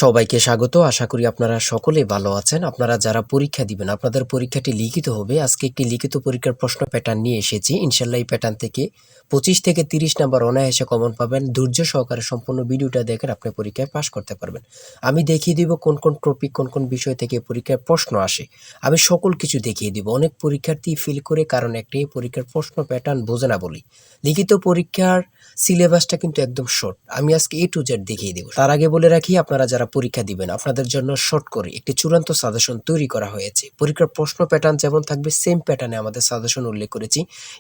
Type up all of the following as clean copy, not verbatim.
সবাইকে স্বাগত। আশা করি আপনারা সকলে ভালো আছেন। আপনারা যারা পরীক্ষা দিবেন, আপনাদের পরীক্ষাটি লিখিত হবে। আজকে একটি লিখিত পরীক্ষার প্রশ্ন প্যাটার্ন নিয়ে এসেছি। ইনশাআল্লাহ এই প্যাটার্ন থেকে 25 থেকে 30 নাম্বার অনায়াসে কমন পাবেন। ধৈর্য সহকারে সম্পূর্ণ ভিডিওটা দেখেন, আপনি পরীক্ষায় পাস করতে পারবেন। আমি দেখিয়ে দিব কোন কোন টপিক, কোন কোন বিষয় থেকে পরীক্ষায় প্রশ্ন আসে। আমি সকল কিছু দেখিয়ে দিব। অনেক পরীক্ষার্থী ফেল করে কারণ একটাই, পরীক্ষার প্রশ্ন প্যাটার্ন বোঝে না বলি। লিখিত পরীক্ষার সিলেবাসটা কিন্তু একদম শর্ট। আমি আজকে A to Z দেখিয়ে দেব। তার আগে বলে রাখি, আপনারা যারা পরীক্ষা দিবেন, আপনাদের জন্য শর্ট করে একটি চূড়ান্ত সাজেশন তৈরি করা হয়েছে। পরীক্ষার প্রশ্ন প্যাটার্ন যেমন থাকবে সেম প্যাটার্নে আমাদের সাজেশন উল্লেখ করেছি।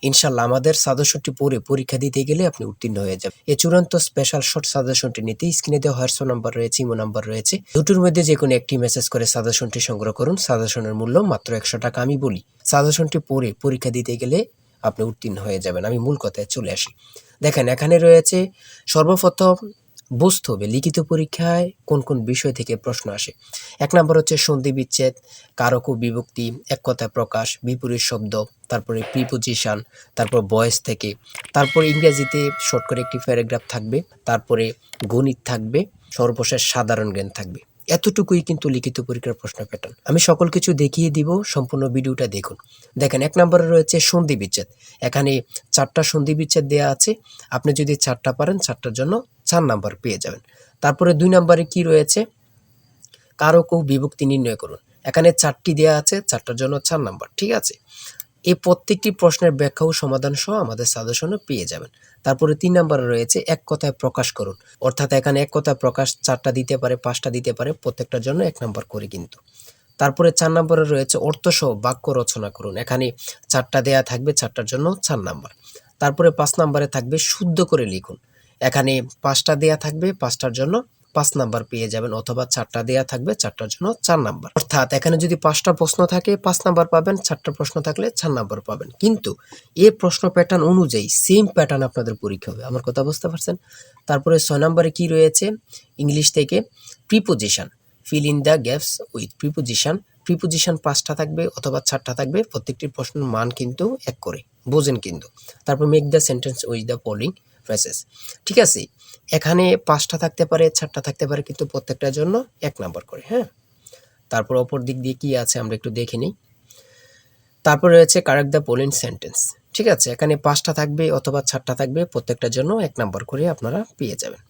ইনশাআল্লাহ আমাদের সাজেশনটি পড়ে পরীক্ষা দিতে গেলে আপনি উত্তীর্ণ হয়ে যাবেন। এই চূড়ান্ত স্পেশাল শর্ট সাজেশনটি নিতে স্ক্রিনে দেওয়া হোয়াটসঅ্যাপ নাম্বার রয়েছে, ইমো নাম্বার রয়েছে। দুটোর মধ্যে যে কোনো একটি মেসেজ করে সাজেশনটি সংগ্রহ করুন। সাজেশনের মূল্য মাত্র 100 টাকা। আমি বলি, সাজেশনটি পড়ে পরীক্ষা দিতে গেলে আপনি উত্তীর্ণ হয়ে যাবেন। আমি মূল কথায় চলে আসি। দেখেন, এখানে রয়েছে সর্বপ্রথম বুঝতে হবে লিখিত পরীক্ষায় কোন কোন বিষয় থেকে প্রশ্ন আসে। 1 নম্বর হচ্ছে সন্ধি বিচ্ছেদ, কারক ও বিভক্তি, এক কথায় প্রকাশ, বিপরীত শব্দ, তারপরে প্রিপোজিশন, তারপর ভয়েস থেকে, তারপর ইংরেজিতে শর্ট করে একটি প্যারাগ্রাফ থাকবে, তারপরে গণিত থাকবে, সর্বশেষ সাধারণ জ্ঞান থাকবে। এতটুকুই কিন্তু লিখিত পরীক্ষার প্রশ্ন প্যাটার্ন। আমি সকল কিছু দেখিয়ে দিব, সম্পূর্ণ ভিডিওটা দেখুন। দেখেন, 1 নম্বরে রয়েছে সন্ধি বিচ্ছেদ। এখানে 4টা সন্ধি বিচ্ছেদ দেওয়া আছে। আপনি যদি 4টা পারেন, 4টার জন্য 4 নাম্বার পেয়ে যাবেন। তারপরে 2 নম্বরে কি রয়েছে, কারক ও বিভক্তি নির্ণয় করুন। এখানে 4টি দেওয়া আছে, 4টার জন্য 4 নাম্বার। ঠিক আছে, এই প্রত্যেকটি প্রশ্নের ব্যাখ্যা ও সমাধান সহ আমাদের সাজেশনে পেয়ে যাবেন। তারপরে 3 নম্বরে রয়েছে এক কথায় প্রকাশ করুন। অর্থাৎ এখানে এক কথায় প্রকাশ 4টা দিতে পারে, 5টা দিতে পারে, প্রত্যেকটার জন্য 1 নাম্বার করে কিন্তু। তারপরে 4 নম্বরে রয়েছে অর্থসহ বাক্য রচনা করুন। এখানে 4টা দেয়া থাকবে, 4টার জন্য 4 নাম্বার। তারপরে 5 নম্বরে থাকবে শুদ্ধ করে লিখুন। এখানে 5টা দেয়া থাকবে, 5টার জন্য 5 নাম্বার পেয়ে যাবেন, অথবা 4টা দেয়া থাকবে, 4টার জন্য 4 নাম্বার। অর্থাৎ এখানে যদি 5টা প্রশ্ন থাকে 5 নাম্বার পাবেন, 4টা প্রশ্ন থাকলে 4 নাম্বার পাবেন। কিন্তু এই প্রশ্ন প্যাটার্ন অনুযায়ী সেম প্যাটার্ন আপনাদের পরীক্ষা হবে। আমার কথা বুঝতে পারছেন? তারপরে 6 নম্বরে কি রয়েছে, ইংলিশ থেকে preposition, fill in the gaps with preposition. Preposition 5টা থাকবে অথবা 4টা থাকবে, প্রত্যেকটি প্রশ্নের মান কিন্তু 1 করে, বোঝেন কিন্তু। তারপর make the sentence with the following phrases. ঠিক আছে, এখানে 5টা থাকতে পারে, 4টা থাকতে পারে, কিন্তু প্রত্যেকটার জন্য 1 নাম্বার করে। হ্যাঁ, তারপর অপর দিক দিয়ে কি আছে আমরা একটু দেখে নিই। তারপর রয়েছে কারেক্ট দ্য ফলোইং সেন্টেন্স। ঠিক আছে, এখানে 5টা থাকবে অথবা 4টা থাকবে, প্রত্যেকটার জন্য 1 নাম্বার করে আপনারা পেয়ে যাবেন।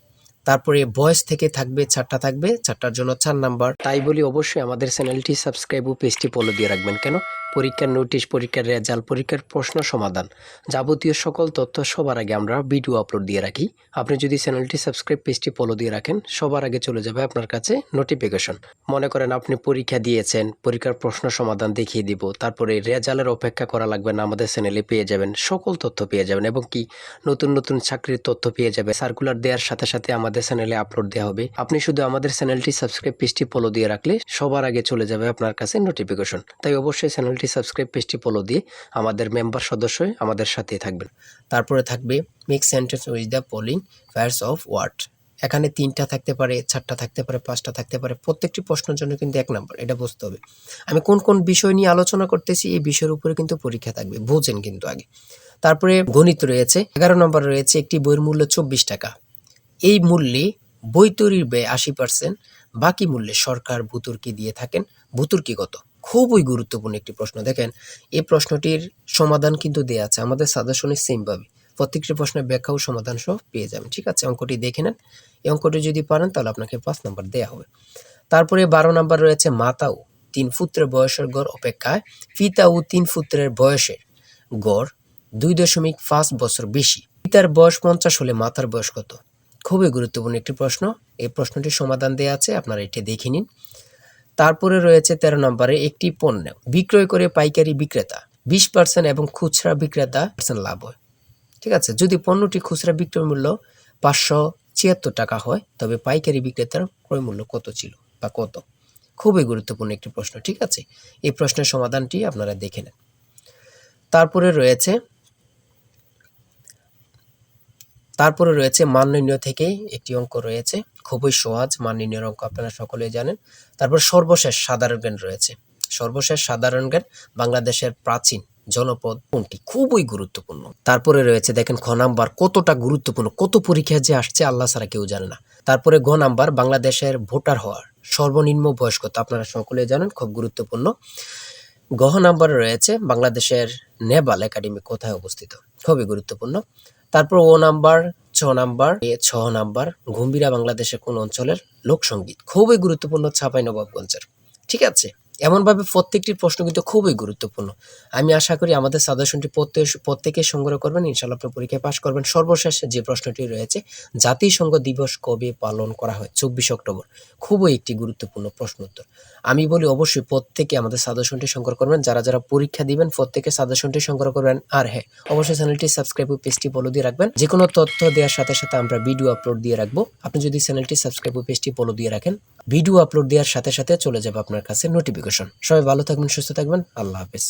তারপরে ভয়েস থেকে থাকবে 4টা থাকবে, 4টার জন্য 4 নাম্বার। তাই বলি অবশ্যই আমাদের চ্যানেলটি সাবস্ক্রাইব ও পেজটি ফলো দিয়ে রাখবেন। কেন? পরীক্ষার নোটিশ, পরীক্ষার রেজাল্ট, পরীক্ষার প্রশ্ন সমাধান, যাবতীয় সকল তথ্য সবার আগে আমরা ভিডিও আপলোড দিয়ে রাখি। আপনি যদি চ্যানেলটি সাবস্ক্রাইব, পেজটি ফলো দিয়ে রাখেন, সবার আগে চলে যাবে আপনার কাছে নোটিফিকেশন। মনে করেন আপনি পরীক্ষা দিয়েছেন, পরীক্ষার প্রশ্ন সমাধান দেখিয়ে দিব, তারপরে রেজাল্টের অপেক্ষা করা লাগবে না, আমাদের চ্যানেলে পেয়ে যাবেন, সকল তথ্য পেয়ে যাবেন, এবং কি নতুন নতুন চাকরির তথ্য পেয়ে যাবে। সার্কুলার দেওয়ার সাথে সাথে আমাদের চ্যানেলে আপলোড দেওয়া হবে। আপনি শুধু আমাদের চ্যানেলটি সাবস্ক্রাইব, পেজটি ফলো দিয়ে রাখলে সবার আগে চলে যাবে আপনার কাছে নোটিফিকেশন। তাই অবশ্যই চ্যানেলটি সাবস্ক্রাইব, পেজটি ফলো দিয়ে আমাদের মেম্বার সদস্য হয়ে আমাদের সাথেই থাকবেন। তারপরে থাকবে make sentence with the following pairs of word. এখানে 3টা থাকতে পারে, 4টা থাকতে পারে, 5টা থাকতে পারে, প্রত্যেকটি প্রশ্নের জন্য কিন্তু 1 নাম্বার। এটা বুঝতে হবে। আমি কোন কোন বিষয় নিয়ে আলোচনা করতেছি, এই বিষয়ের উপরে কিন্তু পরীক্ষা থাকবে, বোঝেন কিন্তু আগে। তারপরে গণিত রয়েছে, 11 নম্বর রয়েছে একটি বইয়ের মূল্য 24 টাকা। এই মূল্যে বই তৈরির ব্যয় 80%, বাকি মূল্যে সরকার ভর্তুকি দিয়ে থাকেন। ভর্তুকি কত? খুবই গুরুত্বপূর্ণ একটি প্রশ্ন। দেখেন, এই প্রশ্নটির সমাধান কিন্তু দেওয়া আছে আমাদের সাজেশনে সেম ভাবে। প্রত্যেকটি প্রশ্নের ব্যাখ্যা ও সমাধান সহ পেয়ে যাবেন। ঠিক আছে, অঙ্কটি দেখে নেন। এই অঙ্কটি যদি পারেন তাহলে আপনাকে 5 নাম্বার দেওয়া হবে। তারপরে 12 নাম্বার রয়েছে মাতা ও 3 পুত্রের বয়সের গড় অপেক্ষায় পিতা ও 3 পুত্রের বয়সের গড় 2.5 বছর বেশি। পিতার বয়স 50 হলে মাতার বয়স কত? খুবই গুরুত্বপূর্ণ একটি প্রশ্ন। এই প্রশ্নটির সমাধান দেওয়া আছে, আপনারা এটি দেখে নিন। তারপরে রয়েছে 13 নম্বরে একটি পণ্য বিক্রয় করে পাইকারি বিক্রেতা 20% এবং খুচরা বিক্রেতা লাভ হয়। ঠিক আছে, যদি পণ্যটি খুচরা বিক্রয় মূল্য 576 টাকা হয়, তবে পাইকারি বিক্রেতার ক্রয় মূল্য কত ছিল বা কত? খুবই গুরুত্বপূর্ণ একটি প্রশ্ন। ঠিক আছে, এই প্রশ্নের সমাধানটি আপনারা দেখে নেন। তারপরে রয়েছে মান নির্ণয় থেকে একটি অঙ্ক রয়েছে, খুবই সহজ মান নির্ণয়ের অঙ্ক, আপনারা সকলেই জানেন। তারপর সর্বশেষ সাধারণ জ্ঞান রয়েছে। সর্বশেষ সাধারণ জ্ঞান বাংলাদেশের প্রাচীন জনপদ কোনটি? খুবই গুরুত্বপূর্ণ। তারপরে রয়েছে দেখেন খ নাম্বার, কতটা গুরুত্বপূর্ণ, কত পরীক্ষায় যে আসছে আল্লাহ ছাড়া কেউ জানে না। তারপরে গ নাম্বার, বাংলাদেশের ভোটার হওয়ার সর্বনিম্ন বয়স কত? আপনারা সকলে জানেন, খুব গুরুত্বপূর্ণ। গ নাম্বারে রয়েছে বাংলাদেশের নেভাল একাডেমি কোথায় অবস্থিত? খুবই গুরুত্বপূর্ণ। তারপর ও নাম্বার, ছ নাম্বার, গম্ভীরা বাংলাদেশের কোন অঞ্চলের লোকসঙ্গীত? খুবই গুরুত্বপূর্ণ, চাঁপাইনবাবগঞ্জের। ঠিক আছে, এমনভাবে প্রত্যেকটি প্রশ্ন কিন্তু খুবই গুরুত্বপূর্ণ। আমি আশা করি আমাদের সাজেশনটি প্রত্যেকে সংগ্রহ করবেন, ইনশাআল্লাহ আপনি পরীক্ষায় পাশ করবেন। সর্বশেষ যে প্রশ্নটি রয়েছে, জাতিসংঘ দিবস কবে পালন করা হয়? 24 অক্টোবর। খুবই একটি গুরুত্বপূর্ণ প্রশ্ন উত্তর। আমি বলি অবশ্যই প্রত্যেকে আমাদের সাজেশনটি সংগ্রহ করবেন। যারা পরীক্ষা দিবেন প্রত্যেকে সাজেশনটি সংগ্রহ করবেন। আর হ্যাঁ, অবশ্যই চ্যানেলটি সাবস্ক্রাইব ও পেজটি ফলো দিয়ে রাখবেন। যে কোনো তথ্য দেওয়ার সাথে সাথে আমরা ভিডিও আপলোড দিয়ে রাখবো। আপনি যদি চ্যানেলটি সাবস্ক্রাইব ও পেজটি ফলো দিয়ে রাখেন, ভিডিও আপলোড দেওয়ার সাথে সাথে চলে যাবে আপনার কাছে নোটিফিকেশন। সবাই ভালো থাকবেন, সুস্থ থাকবেন। আল্লাহ হাফেজ।